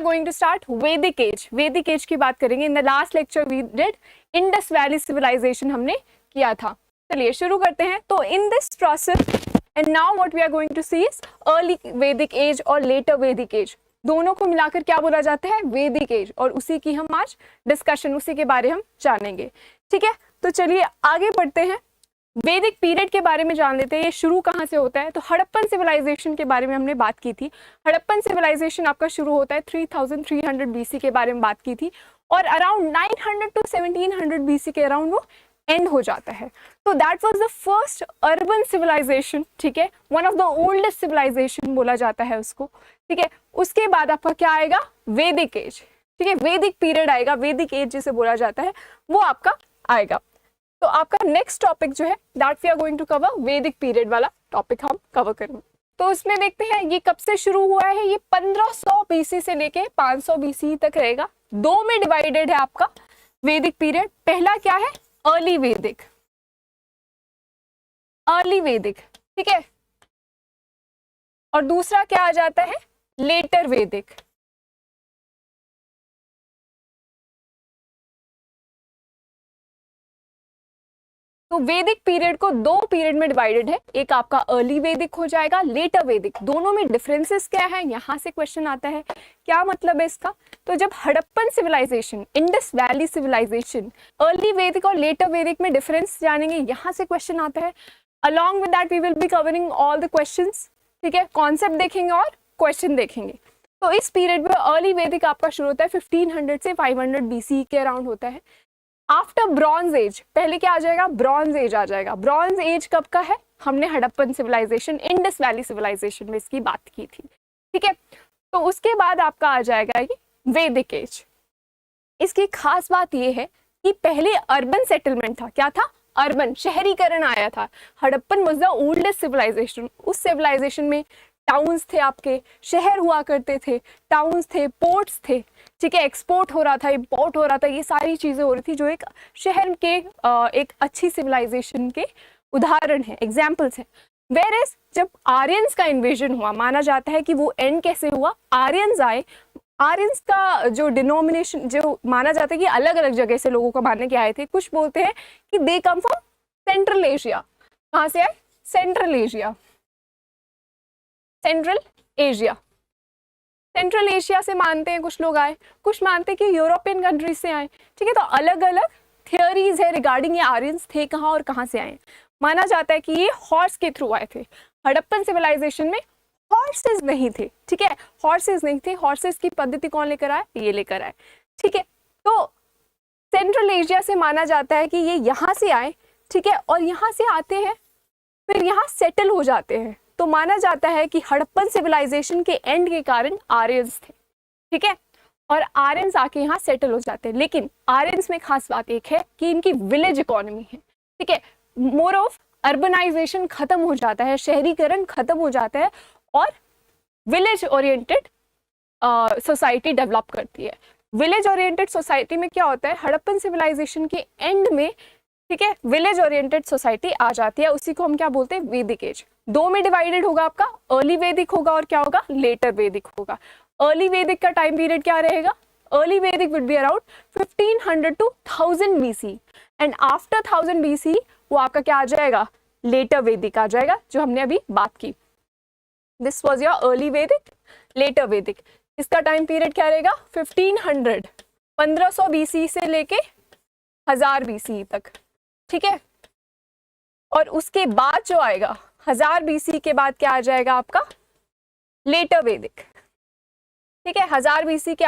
Going to start Vedic age. Vedic age की बात करेंगे। In the last lecture we did Indus valley civilization हमने किया था। चलिए शुरू करते हैं। तो in this process and now what we are going to see is early Vedic age और लेटर वैदिक एज, दोनों को मिलाकर क्या बोला जाता है, वैदिक एज। और उसी की हम आज डिस्कशन, उसी के बारे हम जानेंगे। ठीक है, तो चलिए आगे बढ़ते हैं। वैदिक पीरियड के बारे में जान लेते हैं, ये शुरू कहाँ से होता है। तो हड़प्पन सिविलाइजेशन के बारे में हमने बात की थी। हड़प्पन सिविलाइजेशन आपका शुरू होता है 3300 बीसी के बारे में बात की थी, और अराउंड 900 to 1700 बीसी के अराउंड वो एंड हो जाता है। तो that was the first urban civilization. ठीक है, one of the oldest civilization बोला जाता है उसको। ठीक है, उसके बाद आपका क्या आएगा, वैदिक एज। ठीक है, वैदिक पीरियड आएगा, वैदिक एज जिसे बोला जाता है वो आपका आएगा। तो आपका नेक्स्ट टॉपिक जो है that we are going to cover, Vedic period वाला टॉपिक हम कवर करेंगे। तो उसमें देखते हैं ये कब से शुरू हुआ है। ये 1500 बीसी से लेके 500 बीसी तक रहेगा। दो में डिवाइडेड है आपका वैदिक पीरियड। पहला क्या है, अर्ली वैदिक, अर्ली वैदिक। ठीक है, और दूसरा क्या आ जाता है, लेटर वैदिक। तो वैदिक पीरियड को दो पीरियड में डिवाइडेड है, एक आपका अर्ली वैदिक हो जाएगा, लेटर वैदिक। दोनों में डिफरेंसेस क्या है, यहां से क्वेश्चन आता है। क्या मतलब है इसका, तो जब Harappan civilization, Indus valley civilization, early Vedic और लेटर वैदिक में डिफरेंस जानेंगे, यहां से क्वेश्चन आता है। Along with that we will be covering all the questions. ठीक है, कॉन्सेप्ट देखेंगे और क्वेश्चन देखेंगे। तो इस पीरियड में अर्ली वैदिक आपका शुरू होता है 1500 से 500 बीसी के अराउंड होता है। आफ्टर ब्रॉन्ज एज, पहले क्या आ जाएगा, ब्रॉन्ज एज आ जाएगा। ब्रॉन्ज एज कब का है, हमने Harappan civilization, Indus valley civilization में इसकी बात की थी। ठीक है, तो उसके बाद आपका आ जाएगा ये वैदिक एज। इसकी खास बात ये है कि पहले अर्बन सेटलमेंट था। क्या था, अर्बन, शहरीकरण आया था। Harappan was the oldest civilization. उस सिविलाइजेशन में टाउन्स थे, आपके शहर हुआ करते थे, टाउन्स थे, पोर्ट्स थे। ठीक है, एक्सपोर्ट हो रहा था, इंपोर्ट हो रहा था, ये सारी चीजें हो रही थी जो एक शहर के एक अच्छी सिविलाइजेशन के उदाहरण है, एग्जाम्पल्स है। वेयरएज जब आर्यंस का इन्वेजन हुआ, माना जाता है कि वो एंड कैसे हुआ, आर्यंस आए। आर्यंस का जो डिनोमिनेशन, जो माना जाता है कि अलग अलग जगह से लोगों को मानने के आए थे। कुछ बोलते हैं कि दे कम फ्रॉम सेंट्रल एशिया। कहाँ से आए, central Asia, central Asia, central Asia से मानते हैं कुछ लोग आए, कुछ मानते हैं कि यूरोपियन कंट्रीज से आए। ठीक है, तो अलग अलग थियोरीज है रिगार्डिंग ये आर्यंस थे कहाँ और कहाँ से आए। माना जाता है कि ये हॉर्स के थ्रू आए थे। हड़प्पन सिविलाइजेशन में हॉर्सेस नहीं थे। ठीक है, हॉर्सेस नहीं थे। हॉर्सेस की पद्धति कौन लेकर आए, ये लेकर आए। ठीक है, तो सेंट्रल एशिया से माना जाता है कि ये यहाँ से आए। ठीक है, और यहाँ से आते हैं फिर यहाँ सेटल हो जाते हैं। तो माना जाता है कि हड़प्पन सिविलाइजेशन के एंड के कारण आर्यंस थे। ठीक है, और आर्यंस आके यहाँ सेटल हो जाते हैं। लेकिन आर्यंस में खास बात एक है कि इनकी विलेज इकोनॉमी है। ठीक है, मोर ऑफ अर्बनाइजेशन खत्म हो जाता है, शहरीकरण खत्म हो जाता है, और विलेज ओरिएंटेड सोसाइटी डेवलप करती है। विलेज ओरिएंटेड सोसाइटी में क्या होता है, हड़प्पन सिविलाइजेशन के एंड में, ठीक है, विलेज ओरिएंटेड सोसाइटी आ जाती है। उसी को हम क्या बोलते हैं, वैदिक एज। दो में डिवाइडेड होगा आपका, अर्ली वैदिक होगा और क्या होगा, लेटर वैदिक होगा। अर्ली वैदिक का टाइम पीरियड क्या रहेगा, अर्ली वैदिक will be around 1500 to 1000 BC, and after 1000 BC वो आपका क्या आ जाएगा, लेटर वैदिक आ जाएगा, जो हमने अभी बात की। दिस वाज योर अर्ली वैदिक, लेटर वैदिक। इसका टाइम पीरियड क्या रहेगा, 1500, 1500 बीसी से लेके 1000 बीसी तक। ठीक है, और उसके बाद जो आएगा 1000 बीसी के बाद क्या आ जाएगा आपका, लेटर वैदिक। ठीक है, 1000 बीसी के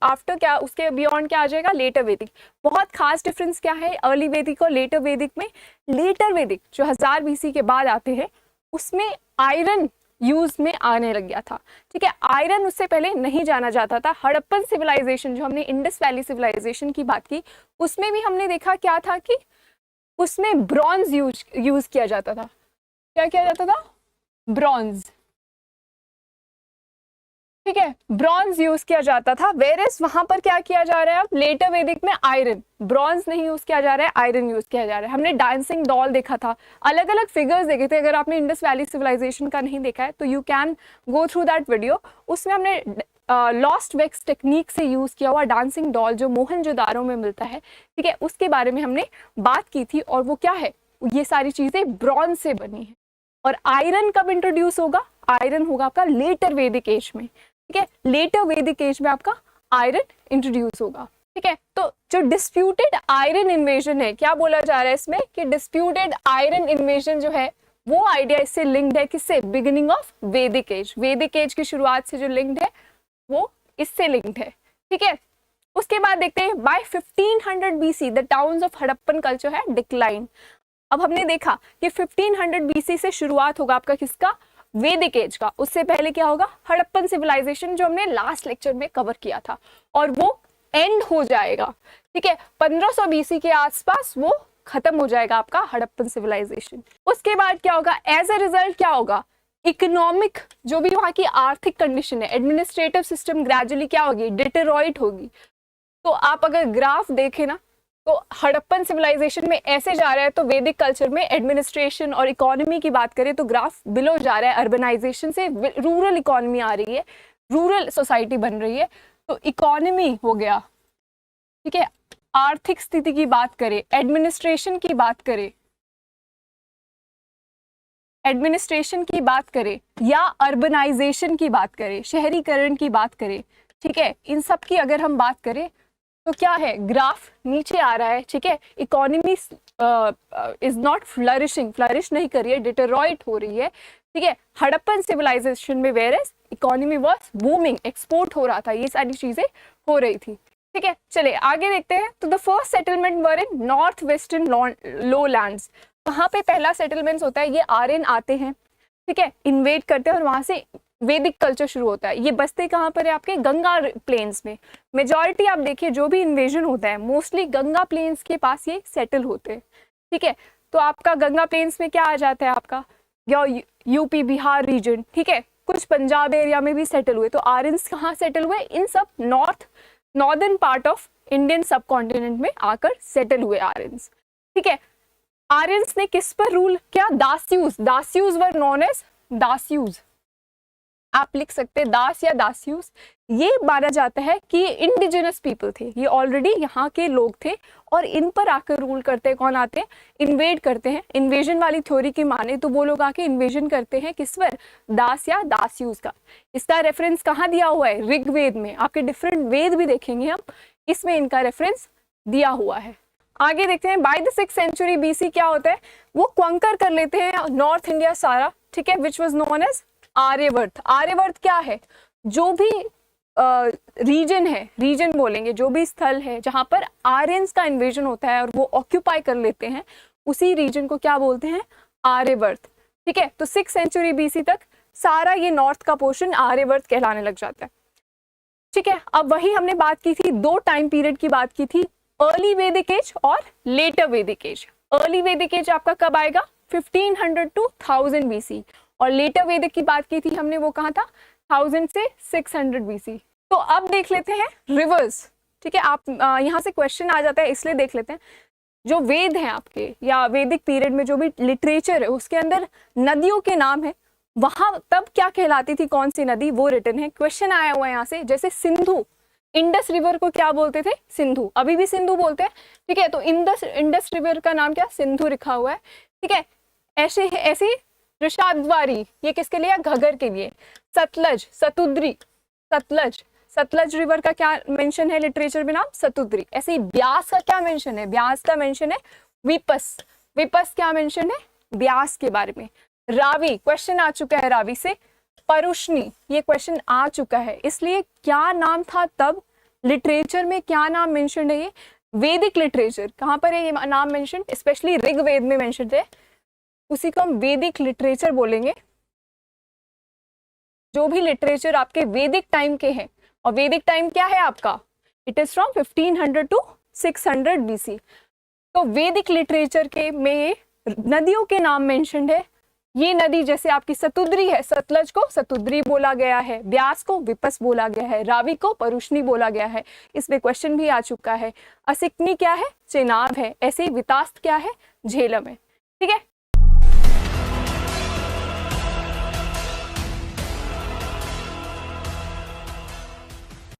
आफ्टर क्या, उसके बियॉन्ड क्या आ जाएगा, लेटर वैदिक। बहुत खास डिफरेंस क्या है अर्ली वैदिक और लेटर वैदिक में। लेटर वैदिक जो 1000 बीसी के बाद आते हैं, उसमें आयरन यूज में आने लग गया था। ठीक है, आयरन उससे पहले नहीं जाना जाता था। हड़प्पन सिविलाइजेशन, जो हमने इंडस वैली सिविलाइजेशन की बात की, उसमें भी हमने देखा क्या था कि उसमें ब्रॉन्ज यूज किया जाता था। क्या किया जाता था, ब्रॉन्ज। ठीक है, ब्रॉन्ज यूज किया जाता था। वेरएस वहां पर क्या किया जा रहा है, अब लेटर वैदिक में आयरन, ब्रॉन्ज नहीं यूज किया जा रहा है, आयरन यूज किया जा रहा है। हमने डांसिंग डॉल देखा था, अलग अलग फिगर्स देखे थे। अगर आपने इंडस वैली सिविलाइजेशन का नहीं देखा है तो you can go through that video. उसमें हमने लॉस्ट वैक्स टेक्निक से यूज किया हुआ डांसिंग डॉल जो मोहनजोदारो में मिलता है, ठीक है, उसके बारे में हमने बात की थी। और वो क्या है, ये सारी चीजें ब्रॉन्ज से बनी है। और आयरन कब इंट्रोड्यूस होगा, आयरन होगा आपका लेटर वैदिक एज में, ठीक है, लेटर वैदिक एज में आपका आयरन इंट्रोड्यूस होगा, ठीक है। तो जो डिस्प्यूटेड आयरन इन्वेजन है, क्या बोला जा रहा है इसमें कि डिस्प्यूटेड आयरन इन्वेजन जो है वो आइडिया इससे लिंक्ड है, किससे, बिगिनिंग ऑफ वैदिक एज, वैदिक एज की शुरुआत से जो लिंक्ड है वो इससे लिंक्ड है, ठीक है। उसके बाद देखते हैं by 1500 BC the towns of Harappan culture है डिक्लाइन। अब हमने देखा कि 1500 BC से शुरुआत होगा आपका किसका, वैदिक एज का। उससे पहले क्या होगा, हड़प्पन सिविलाइजेशन जो हमने लास्ट लेक्चर में कवर किया था, और वो एंड हो जाएगा, ठीक है, 1500 BC के आसपास वो खत्म हो जाएगा आपका हड़प्पन सिविलाइजेशन। उसके बाद क्या होगा, एज अ रिजल्ट क्या होगा, इकोनॉमिक जो भी वहां की आर्थिक कंडीशन है, एडमिनिस्ट्रेटिव सिस्टम ग्रेजुअली क्या होगी, डिटेरॉइट होगी। तो आप अगर ग्राफ देखें ना, तो हड़प्पन सिविलाइजेशन में ऐसे जा रहा है, तो वैदिक कल्चर में एडमिनिस्ट्रेशन और इकोनॉमी की बात करें तो ग्राफ बिलो जा रहा है, अर्बनाइजेशन से रूरल इकोनॉमी आ रही है, रूरल सोसाइटी बन रही है। तो इकोनॉमी हो गया, ठीक है, आर्थिक स्थिति की बात करें, एडमिनिस्ट्रेशन की बात करें, एडमिनिस्ट्रेशन की बात करें या अर्बनाइजेशन की बात करें, शहरीकरण की बात करें, ठीक है, इन सब की अगर हम बात करें तो क्या है, ग्राफ नीचे आ रहा है, ठीक है, economy is not flourishing, flourish नहीं कर रही है, डिटेरॉइट हो रही है, ठीक है। हड़प्पन सिविलाइजेशन में whereas economy was booming, export हो रहा था, ये सारी चीजें हो रही थी, ठीक है। चलिए आगे देखते हैं। तो the first settlement were in north western lowlands, वहां पे पहला सेटलमेंट होता है, ये आर्यन आते हैं, ठीक है, इन्वेड करते हैं और वहां से वैदिक कल्चर शुरू होता है। ये बसते कहाँ पर है, आपके गंगा प्लेन्स में। मेजॉरिटी आप देखिए जो भी इन्वेजन होता है मोस्टली गंगा प्लेन्स के पास ये सेटल होते हैं, ठीक है। तो आपका गंगा प्लेन्स में क्या आ जाता है, आपका यूपी बिहार रीजन, ठीक है, कुछ पंजाब एरिया में भी सेटल हुए। तो आर्यंस कहाँ सेटल हुए, इन सब नॉर्दर्न पार्ट ऑफ इंडियन सब कॉन्टिनेंट में आकर सेटल हुए आर्यंस, ठीक है। आर्यंस ने किस पर रूल किया, दास्यूज, दास्यूज वर नोन एज दास्यूज, आप लिख सकते हैं दास या दास्यूस। ये माना जाता है कि इंडिजिनस पीपल थे, ये ऑलरेडी यहाँ के लोग थे और इन पर आकर रूल करते हैं, कौन आते हैं, इन्वेड करते हैं। इन्वेजन वाली थ्योरी की माने तो वो लोग आके इन्वेजन करते हैं किस पर, दास या दास्यूस का। इसका रेफरेंस कहाँ दिया हुआ है, ऋग्वेद में, आपके डिफरेंट वेद भी देखेंगे हम, इसमें इनका रेफरेंस दिया हुआ है। आगे देखते हैं, by the 6th century BC क्या होता है, वो क्वंकर कर लेते हैं नॉर्थ इंडिया सारा, ठीक है, which was known as Aryavarta. Aryavarta क्या है, जो भी रीजन है, रीजन बोलेंगे, जो भी स्थल है जहां पर आर्यंस का इन्वेजन होता है और वो ऑक्यूपाई कर लेते हैं, उसी रीजन को क्या बोलते हैं, आर्यवर्त, ठीक है। तो 6th century BC तक सारा ये नॉर्थ का पोर्शन आर्यवर्त कहलाने लग जाता है, ठीक है। अब वही हमने बात की थी, दो टाइम पीरियड की बात की थी, अर्ली वैदिक एज और later Vedic as. Early Vedic as आपका कब आएगा, 1500 to 1000 BC, और लेटर वैदिक की बात की थी हमने, वो कहाँ था, 1000 से 600 BC। तो अब देख लेते हैं रिवर्स, ठीक है। आप यहाँ से क्वेश्चन आ जाता है इसलिए देख लेते हैं, जो वेद हैं आपके या वैदिक पीरियड में जो भी लिटरेचर है उसके अंदर नदियों के नाम है, वहां तब क्या कहलाती थी, कौन सी नदी, वो रिटर्न है। क्वेश्चन आया हुआ है यहाँ से, जैसे सिंधु, इंडस रिवर को क्या बोलते थे, सिंधु, अभी भी सिंधु बोलते हैं, ठीक है। तो इंडस रिवर का नाम क्या, सिंधु लिखा हुआ है, ठीक है। ऐसे ऋषाद्वारी, ये किसके लिए, घगर के लिए। सतलज, सतुद्री, सतलज रिवर का क्या मेंशन है लिटरेचर में, नाम सतुद्री। ऐसे ही ब्यास का क्या मेंशन है, ब्यास का मेंशन है विपस, विपस क्या मेंशन है, ब्यास के बारे में। रावी, क्वेश्चन आ चुका है रावी से। परुष्णी, ये क्वेश्चन आ चुका है, इसलिए क्या नाम था तब, लिटरेचर में क्या नाम मेंशन है, ये वैदिक लिटरेचर कहाँ पर है ये नाम मेंशन, स्पेशली ऋग्वेद में मेंशन है, उसी को हम वैदिक लिटरेचर बोलेंगे। जो भी लिटरेचर आपके वैदिक टाइम के हैं, और वैदिक टाइम क्या है आपका, it is from 1500 to 600 BC। तो वैदिक लिटरेचर के में नदियों के नाम मेंशन्ड है। ये नदी जैसे आपकी सतुद्री है, सतलज को सतुद्री बोला गया है, ब्यास को विपस बोला गया है, रावी को परुष्णी बोला गया है, इसमें क्वेश्चन भी आ चुका है। असिकनी क्या है, चेनाब है, ऐसे ही वितास्त क्या है, झेलम है, ठीक है।